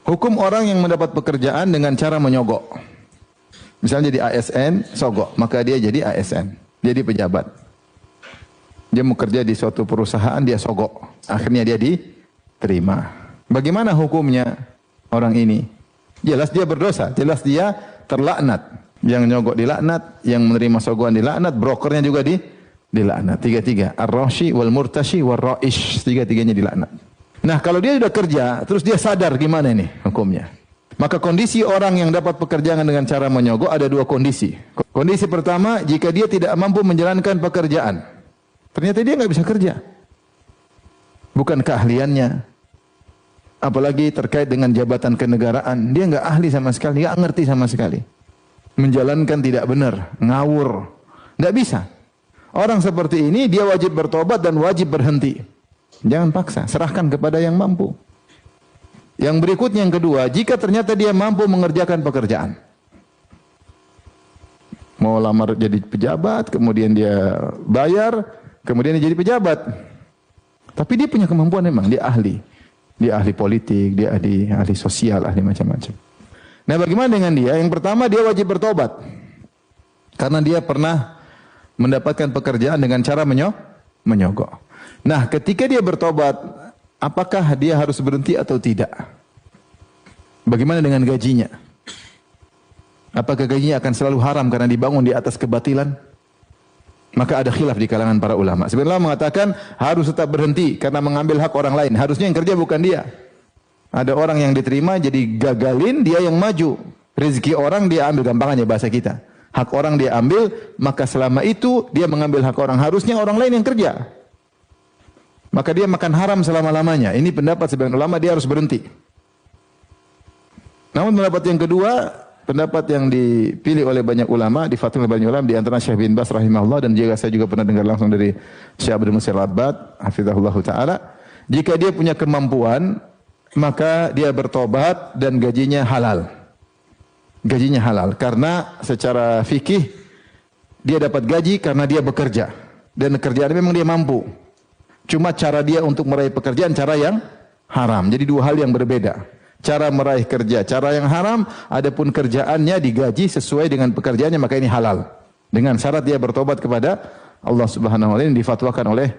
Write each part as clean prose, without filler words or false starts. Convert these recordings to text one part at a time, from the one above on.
Hukum orang yang mendapat pekerjaan dengan cara menyogok. Misalnya jadi ASN, sogok, maka dia jadi ASN, jadi pejabat. Dia mau kerja di suatu perusahaan, dia sogok, akhirnya dia diterima. Bagaimana hukumnya orang ini? Jelas dia berdosa, jelas dia terlaknat. Yang nyogok dilaknat, yang menerima sogokan dilaknat, brokernya juga dilaknat. Tiga-tiga, ar-rashi wal murtashi wal ra'ish, tiga-tiganya dilaknat. Nah, kalau dia sudah kerja, terus dia sadar gimana ini hukumnya? Maka kondisi orang yang dapat pekerjaan dengan cara menyogok ada dua kondisi. Kondisi pertama, jika dia tidak mampu menjalankan pekerjaan. Ternyata dia nggak bisa kerja. Bukan keahliannya. Apalagi terkait dengan jabatan kenegaraan. Dia nggak ahli sama sekali, nggak ngerti sama sekali. Menjalankan tidak benar, ngawur. Nggak bisa. Orang seperti ini dia wajib bertobat dan wajib berhenti. Jangan paksa, serahkan kepada yang mampu. Yang berikutnya yang kedua, jika ternyata dia mampu mengerjakan pekerjaan. Mau lamar jadi pejabat, kemudian dia bayar, kemudian dia jadi pejabat. Tapi dia punya kemampuan memang, dia ahli. Dia ahli politik, dia ahli sosial, ahli macam-macam. Nah, bagaimana dengan dia? Yang pertama, dia wajib bertobat. Karena dia pernah mendapatkan pekerjaan dengan cara menyogok. Nah, ketika dia bertobat, apakah dia harus berhenti atau tidak? Bagaimana dengan gajinya? Apakah gajinya akan selalu haram karena dibangun di atas kebatilan? Maka ada khilaf di kalangan para ulama. Sebenarnya mengatakan harus tetap berhenti karena mengambil hak orang lain. Harusnya yang kerja bukan dia. Ada orang yang diterima jadi gagalin, dia yang maju. Rezeki orang dia ambil, gampangannya bahasa kita. Hak orang dia ambil, maka selama itu dia mengambil hak orang. Harusnya orang lain yang kerja. Maka dia makan haram selama-lamanya. Ini pendapat sebagian ulama, dia harus berhenti. Namun pendapat yang kedua, pendapat yang dipilih oleh banyak ulama, difatwa oleh banyak ulama, di antara Syekh bin Baz rahimahullah, dan juga saya juga pernah dengar langsung dari Syekh Abdul Muhsin Al-Abbad, hafizahullah ta'ala. Jika dia punya kemampuan, maka dia bertobat dan gajinya halal. Gajinya halal. Karena secara fikih, dia dapat gaji karena dia bekerja. Dan kerjaan memang dia mampu. Cuma cara dia untuk meraih pekerjaan, cara yang haram. Jadi dua hal yang berbeda. Cara meraih kerja, cara yang haram, adapun kerjaannya digaji sesuai dengan pekerjaannya, maka ini halal. Dengan syarat dia bertobat kepada Allah Subhanahu wa taala, yang difatwakan oleh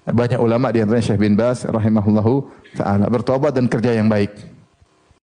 banyak ulama di antaranya Syekh bin Baz rahimahullahu taala. Bertobat dan kerja yang baik.